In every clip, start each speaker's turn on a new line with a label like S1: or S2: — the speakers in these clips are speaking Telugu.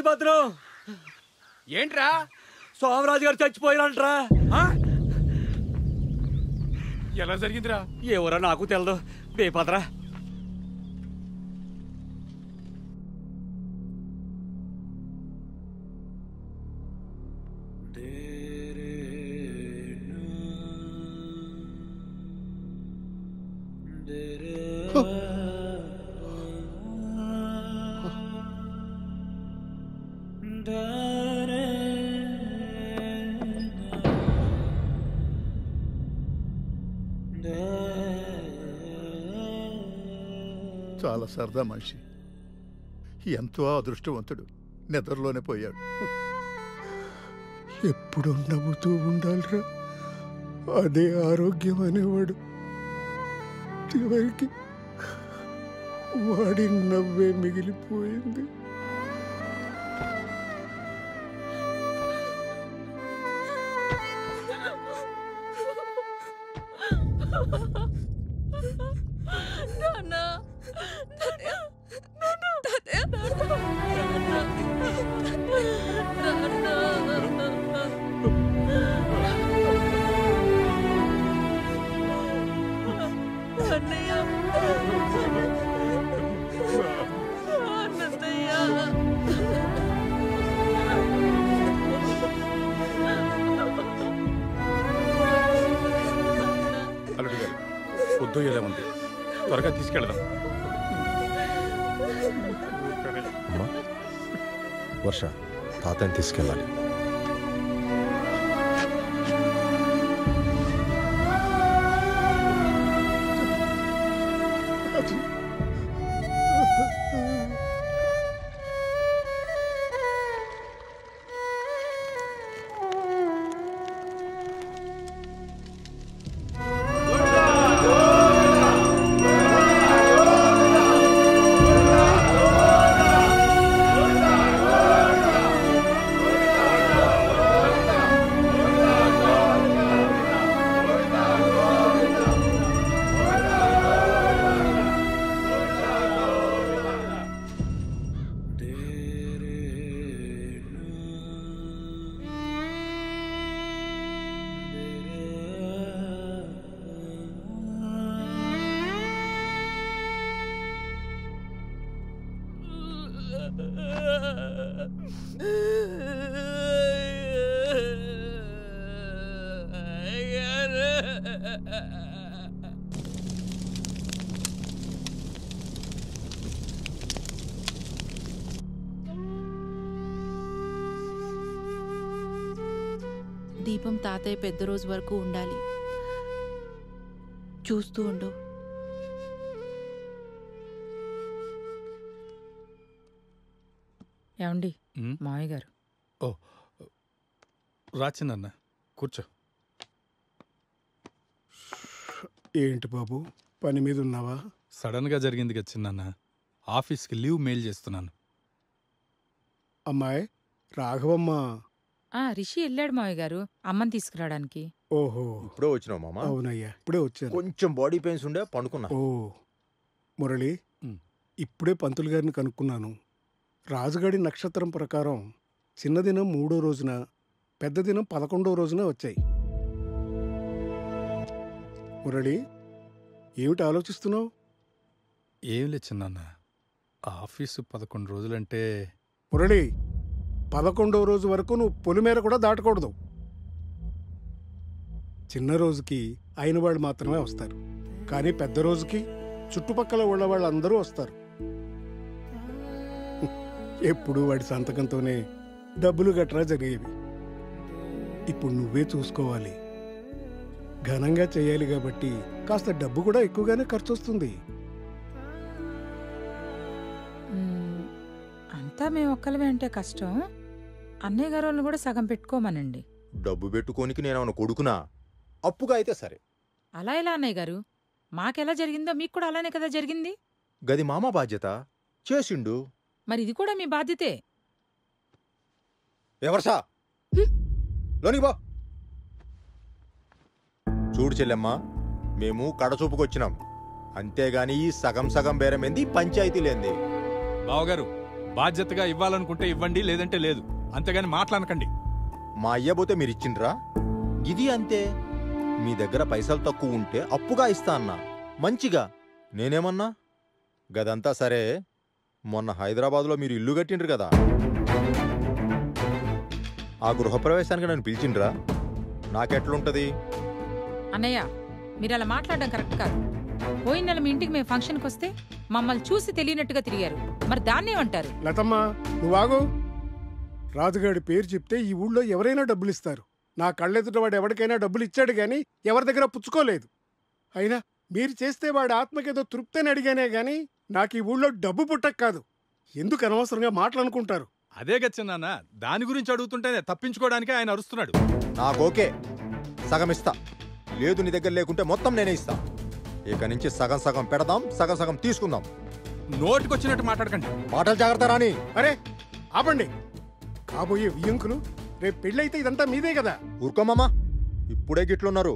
S1: భద్రం.
S2: ఏంట్రా?
S1: సోమరాజు గారు చచ్చిపోయినంట్రా.
S2: ఎలా జరిగిందిరా?
S1: ఎవరో నాకు తెలదు. బేపద్రా.
S3: చాలా సరదా మనిషి, ఎంతో అదృష్టవంతుడు. నిద్రలోనే పోయాడు.
S4: ఎప్పుడు నవ్వుతూ ఉండాలిరా, అదే ఆరోగ్యం అనేవాడు. చివరికి వాడి నవ్వే మిగిలిపోయింది.
S2: అల్లుడు గారు, పొద్దుయ్యేలా ఉంది, త్వరగా తీసుకెళ్దాం.
S5: వర్ష, తాతని తీసుకెళ్ళాలి.
S6: దీపం తాతయ్య పెద్ద రోజు వరకు ఉండాలి. చూస్తూ ఉండు.
S7: ఏమండి మావయ్య గారు?
S2: ఓ రాచినన్న, కూర్చో.
S4: ఏంటి బాబు, పని మీద ఉన్నావా?
S2: సడన్గా జరిగింది కదా చిన్నన్న, ఆఫీస్కి లీవ్ మెయిల్ చేస్తున్నాను.
S4: అమ్మాయి రాఘవమ్మ.
S7: రిషి వెళ్ళాడు మావయ్య గారు అమ్మని తీసుకురావడానికి.
S4: ఓహో,
S5: ఇప్పుడే వచ్చినావు మామ?
S4: అవునయ్యా, ఇప్పుడే వచ్చాను.
S5: కొంచెం బాడీ పెయిన్స్ ఉండే పండుకున్నా.
S4: ఓ మురళి, ఇప్పుడే పంతులు గారిని కనుక్కున్నాను. రాజుగాడి నక్షత్రం ప్రకారం చిన్నదినం 3వ రోజున, పెద్ద దినం 11వ రోజున వచ్చాయి. మురళి, ఏమిటి ఆలోచిస్తున్నావు?
S2: ఏం లేదు చిన్నన్న, ఆఫీసు 11 రోజులంటే.
S4: మురళి, 11వ రోజు వరకు నువ్వు పొలిమేర కూడా దాటకూడదు. చిన్న రోజుకి అయిన వాళ్ళు మాత్రమే వస్తారు, కానీ పెద్ద రోజుకి చుట్టుపక్కల ఉన్న వాళ్ళందరూ వస్తారు. ఎప్పుడు వాడి సంతకంతోనే డబ్బులు గట్రా జరిగేవి. ఇప్పుడు నువ్వే చూసుకోవాలి. ఘనంగా చేయాలి కాబట్టి కాస్త డబ్బు కూడా ఎక్కువగానే ఖర్చు వస్తుంది.
S7: అంతా మేము ఒక్కలమే అంటే కష్టం. అన్నయ్య గారు వాళ్ళని కూడా సగం పెట్టుకోమనండి.
S5: డబ్బు పెట్టుకోనికి నేను కొడుకునా? అప్పుగా అయితే సరే.
S7: అలా ఎలా అన్నయ్య గారు? మాకెలా జరిగిందో మీకు కూడా అలానే కదా జరిగింది.
S5: గది మామ బాధ్యత, చేసిండు.
S7: మరి ఇది కూడా మీ బాధ్యతే.
S5: ఎవర్సా లోనికి బా. చూడు చెల్లెమ్మా, మేము కడచూపుకొచ్చినాం, అంతేగాని ఈ సగం సగం బేరమేంది, పంచాయతీ లేంది.
S2: బావగారు, బాధ్యతగా ఇవ్వాలనుకుంటే ఇవ్వండి, లేదంటే లేదు. అంతేగాని మాట్లాడకండి.
S5: మా అయ్యబోతే మీరు ఇచ్చిండ్రా? ఇది అంతే. మీ దగ్గర పైసలు తక్కువ ఉంటే అప్పుగా ఇస్తా అన్నా, మంచిగా. నేనేమన్నా? గదంతా సరే, మొన్న హైదరాబాద్లో మీరు ఇల్లు కట్టిండ్రు కదా, ఆ గృహప్రవేశానికి నన్ను పిలిచిండ్రా? నాకెట్లుంటది?
S7: అన్నయ్య, మీరు అలా మాట్లాడడం కరెక్ట్ కాదు. పోయిన నెల మీ ఇంటికి మేము ఫంక్షన్కి వస్తే మమ్మల్ని చూసి తెలియనట్టుగా తిరిగారు. మరి దాన్నేమంటారు?
S4: లతమ్మ, నువ్వాగు. రాజుగాడి పేరు చెప్తే ఈ ఊళ్ళో ఎవరైనా డబ్బులు ఇస్తారు. నా కళ్ళెదుట వాడు ఎవరికైనా డబ్బులు ఇచ్చాడు గాని ఎవరి దగ్గర పుచ్చుకోలేదు. అయినా మీరు చేస్తే వాడి ఆత్మకేదో తృప్తి అని అడిగానే గాని నాకు ఈ ఊళ్ళో డబ్బు పుట్టక కాదు. ఎందుకు అనవసరంగా మాటలనుకుంటారు?
S2: అదే గచ్చన్నాన్న, దాని గురించి అడుగుతుంటేనే తప్పించుకోవడానికి ఆయన అరుస్తున్నాడు.
S5: నాకోకే, సగం ఇస్తా. లేదు నీ దగ్గర లేకుంటే మొత్తం నేనే ఇస్తా. ఇక నుంచి సగం సగం పెడదాం, సగం సగం తీసుకుందాం.
S2: నోటికొచ్చినట్టు మాట్లాడకండి.
S5: మాటలు జాగ్రత్త రాని.
S4: అరే ఆపండి. కాబోయే వియ్యంకులు, రేపు పెళ్ళైతే ఇదంతా మీదే కదా.
S5: ఊరుకోమమ్మా, ఇప్పుడే గిట్లున్నారు.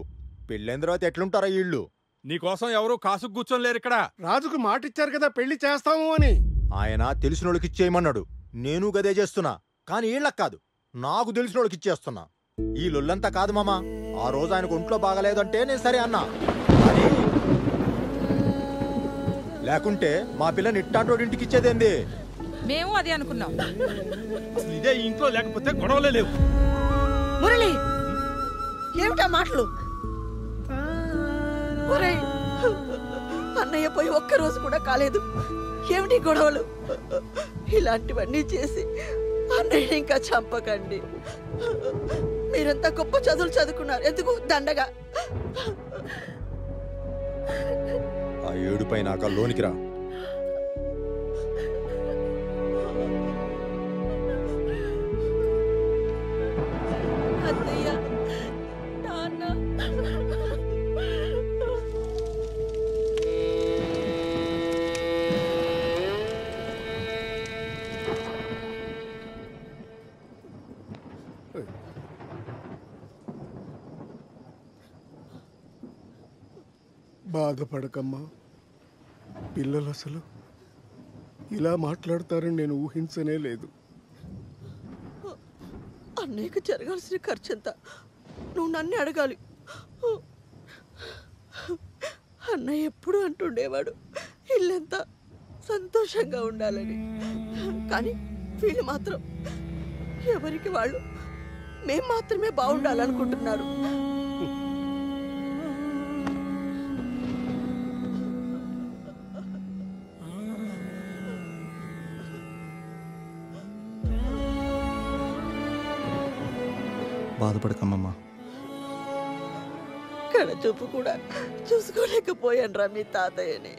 S5: పెళ్ళైన తర్వాత ఎట్లుంటారా ఇళ్ళు?
S2: నీకోసం ఎవరూ కాసుకు కూర్చొని లేరు ఇక్కడ.
S4: రాజుకు మాటిచ్చారు కదా పెళ్లి చేస్తాము అని.
S5: ఆయన తెలిసినోళ్ళకి ఇచ్చేయమన్నాడు. నేను గదే చేస్తున్నా. కానీ వీళ్ళకి కాదు, నాకు తెలిసినోళ్ళకి ఇచ్చేస్తున్నా. ఈ లొల్లంతా కాదు మామా. ఆ రోజు ఆయనకు ఒంట్లో బాగలేదంటే నేను సరే అన్నా. కానీ లేకుంటే మా పిల్లని ఇట్టాంటోడి ఇంటికి ఇచ్చేదేంది?
S7: మేము అదే అనుకున్నాం.
S2: అసలు ఇదే ఇంట్లో లేకపోతే గొడవలే లేవు.
S8: మురళి, ఏమిటా మాటలు? ఒరేయ్, అన్నయ్య పోయి ఒక్కరోజు కూడా కాలేదు. ఏమిటి గొడవలు? ఇలాంటివన్నీ చేసి అన్నయ్య ఇంకా చంపకండి. మీరంతా గొప్ప చదువులు చదువుకున్నారు, ఎందుకు దండగా?
S5: ఆ ఏడుపై నాక లోనికి రా.
S8: అన్నయ్య, నాన్న,
S4: బాధపడకమ్మా. పిల్లలు అసలు ఇలా మాట్లాడతారని నేను ఊహించనే లేదు.
S8: అన్నయ్యకు జరగాల్సిన ఖర్చు ఎంత నువ్వు నన్ను అడగాలి. అన్నయ్య ఎప్పుడు అంటుండేవాడు ఇల్లంతా సంతోషంగా ఉండాలని. కానీ వీళ్ళు మాత్రం ఎవరికి వాళ్ళు మేం మాత్రమే బాగుండాలనుకుంటున్నారు.
S5: బాధపడకమ్మమ్మా.
S8: కడ చూపు కూడా చూసుకోలేకపోయాను మీ తాతయ్యని.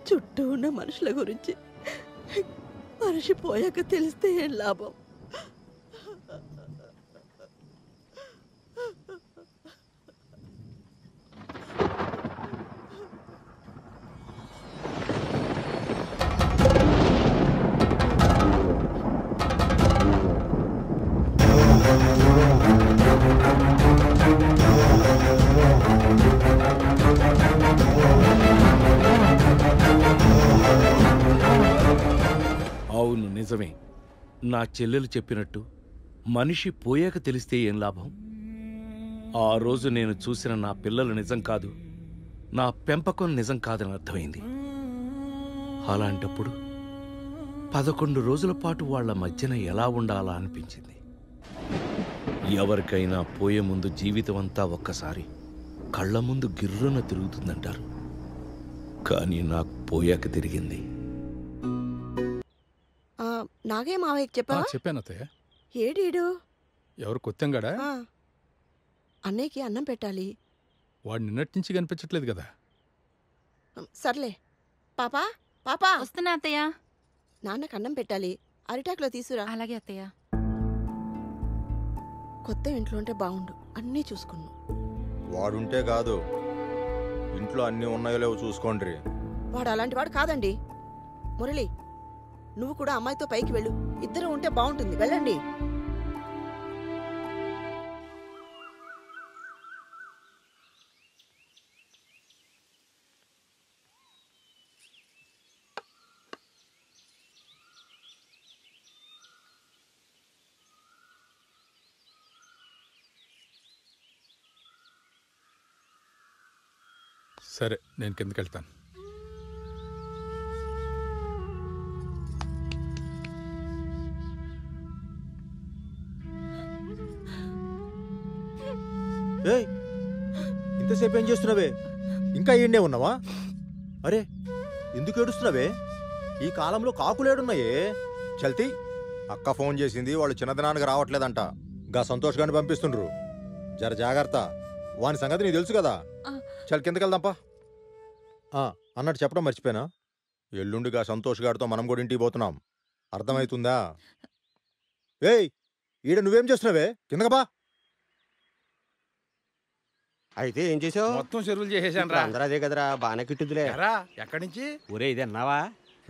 S8: చుట్టూ ఉన్న మనుషుల గురించి మనిషి పోయాక తెలిస్తే ఏం లాభం?
S1: అవును, నిజమే. నా చెల్లెలు చెప్పినట్టు మనిషి పోయాక తెలిస్తే ఏం లాభం? ఆ రోజు నేను చూసిన నా పిల్లలు నిజం కాదు, నా పెంపకం నిజం కాదని అర్థమైంది. అలాంటప్పుడు 11 రోజుల పాటు వాళ్ల మధ్యన ఎలా ఉండాలా అనిపించింది. ఎవరికైనా పోయే ముందు జీవితం అంతా ఒక్కసారి కళ్ళ ముందు గిర్రున తిరుగుతుందంటారు. కానీ నాకు పోయాక తిరిగింది.
S8: నాగే మావయ్యకి చెప్పా?
S2: చెప్పాను అత్తయ్య.
S8: ఏడీడు?
S2: ఎవరు కొత్తంగాడా?
S8: అన్నయ్యకి అన్నం పెట్టాలి.
S2: వాడు నిన్నటి నుంచి కనిపించట్లేదు కదా.
S8: సర్లే. పాపా, పాపా,
S6: వస్తున్నా అత్తయ్య.
S8: నాన్నకు అన్నం పెట్టాలి, అరిటాకులో తీసురా.
S6: అలాగే అత్తయ్య.
S8: కొత్త ఇంట్లో ఉంటే బాగుండు, అన్నీ చూసుకున్నాం.
S5: వాడుంటే కాదు, ఇంట్లో అన్నీ ఉన్నాయో లేవో చూసుకోండి.
S8: వాడు అలాంటి వాడు కాదండి. మురళి, నువ్వు కూడా అమ్మాయితో పైకి వెళ్ళు. ఇద్దరు ఉంటే బాగుంటుంది, వెళ్ళండి.
S2: సరే నేను కిందకి వెళ్తాను.
S5: ఏయ్ ఇంతసేపు ఏం చేస్తున్నావే? ఇంకా ఈడనే ఉన్నావా? అరే ఎందుకు ఏడుస్తున్నావే? ఈ కాలంలో కాకులేడున్నాయే. చల్తీ అక్క ఫోన్ చేసింది, వాళ్ళు చిన్నదినానికి రావట్లేదంట. గా సంతోష్ గారిని పంపిస్తుండ్రు. జర జాగ్రత్త. వాని సంగతి నీకు తెలుసు కదా. చల్ కిందకి వెళ్దాంపా. అన్నట్టు చెప్పడం మర్చిపోయినా, ఎల్లుండిగా సంతోష్ గారితో మనం కూడా ఇంటికి పోతున్నాం. అర్థమవుతుందా? ఏయ్ ఈడ నువ్వేం చేస్తున్నావే? కిందకబా.
S9: అయితే ఏం చేసావు?
S2: మొత్తం చెరువులు చేసేసాను రా.
S9: అందరూ అదే కదరా, బాగానే కిట్టుదిలే.
S2: ఎక్కడి నుంచి?
S10: ఒరే ఇది అన్నావా?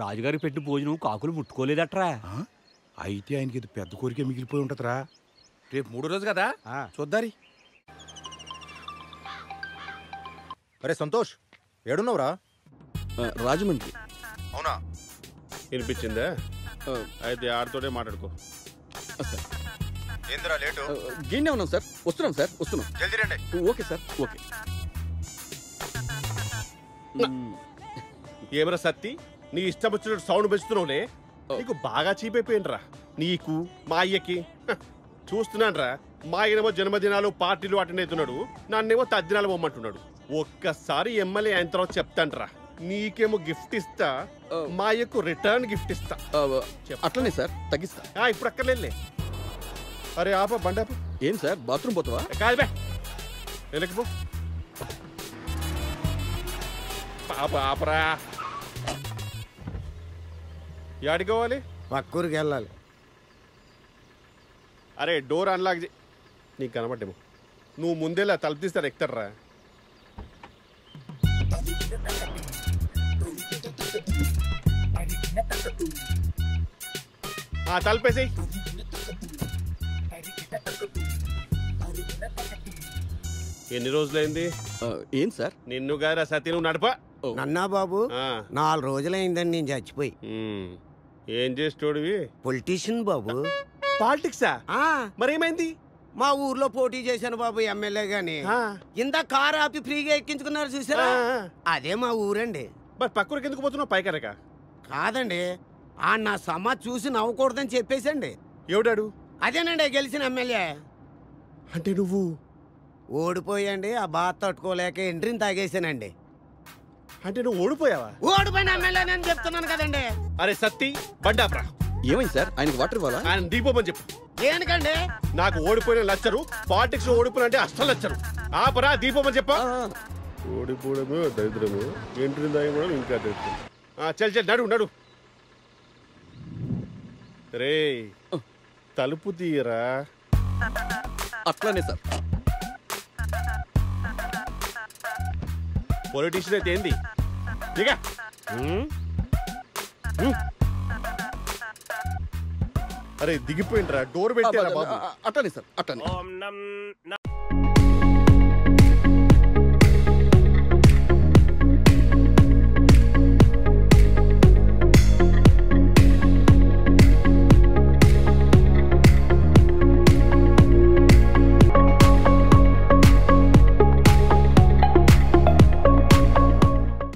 S10: రాజుగారికి పెట్టి భోజనం కాకులు ముట్టుకోలేదట్రా.
S2: అయితే ఆయనకి ఇది పెద్ద కోరిక మిగిలిపోయి ఉంటదిరా. రేపు 3వ రోజు కదా, చూద్దారి.
S5: అరే సంతోష్ ఏడున్నావురా?
S11: రాజమండ్రి.
S5: అవునా?
S12: వినిపించిందా? అయితే ఆడితోనే మాట్లాడుకో.
S5: ఏందిరా లేటు?
S11: గిన్నె ఉన్నాం సార్. వస్తున్నాం సార్, వస్తున్నాం.
S5: జల్దీ రండి.
S11: Okay sir, okay.
S12: ఏమరా సత్తి, నీ ఇష్టం వచ్చినట్టు సౌండ్ పెంచుతున్నావులే. నీకు బాగా చీపైపోయిండ్రా. నీకు మా అయ్యకి చూస్తున్నాన్రా. మా ఆయనేమో జన్మదినాలు పార్టీలు అటెండ్ అవుతున్నాడు, నన్నేమో తద్దినాలు పోమ్మంటున్నాడు. ఒక్కసారి ఎమ్మెల్యే అయిన తర్వాత చెప్తాన్రా. నీకేమో గిఫ్ట్ ఇస్తా, మా అయ్యకు రిటర్న్ గిఫ్ట్ ఇస్తా.
S11: అట్లనే సార్, తగ్గిస్తా.
S12: ఇప్పుడు అక్కర్లేదులే. అరే ఆప బండాపు.
S11: ఏం సార్ బాత్రూమ్ పోతావా?
S12: కాదు బే, వెనక్కి పో. పాప ఆపరా. యాడికి పోవాలి?
S9: పక్కూరికి వెళ్ళాలి.
S12: అరే డోర్ అన్లాక్ నీకు కనబడ్డేమో. నువ్వు ముందేలా తలుపు తీస్తారు ఎక్కుతారా. తలుపేసి. ఎన్ని రోజులైంది?
S11: ఏం సార్?
S12: నిన్ను గారా సతీ నువ్వు నడప.
S9: నన్నా బాబు 4 రోజులైందని నేను చచ్చిపోయి.
S12: ఏం చేసేటోడివి?
S9: పొలిటీషియన్ బాబు.
S12: పాలిటిక్సా? మరేమైంది?
S9: మా ఊర్లో పోటీ చేశాను బాబు ఎమ్మెల్యే గాని. ఇంత కారు ఆపి ఫ్రీగా ఎక్కించుకున్నారు చూసారా, అదే మా ఊరండి.
S12: మరి పక్కూరికి ఎందుకు పోతున్నావు? పైకనక
S9: కాదండి, ఆ నా సమ చూసి నవ్వకూడదని చెప్పేసండి.
S12: ఎవడాడు?
S9: అదేనండి గెలిచిన ఎమ్మెల్యే.
S12: అంటే నువ్వు
S9: ఓడిపోయండి. ఆ బాధ తట్టుకోలేక ఎంట్రీని తాగేసానండి.
S12: అంటే నువ్వు ఓడిపోయావా?
S9: ఓడిపోయిన ఎమ్మెల్యే నేను చెప్తున్నాను కదండి.
S12: అరే సత్తి బండాప్రా.
S11: ఏమైంది సార్? ఆయనకి వాటర్ ఇవ్వాలా?
S12: ఆయన దీపోమని చెప్పు.
S9: దేనికండి?
S12: నాకు ఓడిపోయిన లచ్చరు, పాలిటిక్స్ లో ఓడిపోయిన అంటే అష్టం లచ్చరు. ఆపరా దీపోమని చెప్పా. ఓడిపోవడమే దరిద్రము, ఎంట్రీ తాగడం ఇంకా దరిద్రం. చల్ చల్ నడు నడు. రే తలుపు తీయరా.
S11: అట్లానే సార్.
S12: పొలిటీషియన్ అయితే ఏంది? దిగా. అరే దిగిపోయిండ్రా. డోర్ పెట్టారా బాబు?
S11: అట్లానే సార్, అట్లానే.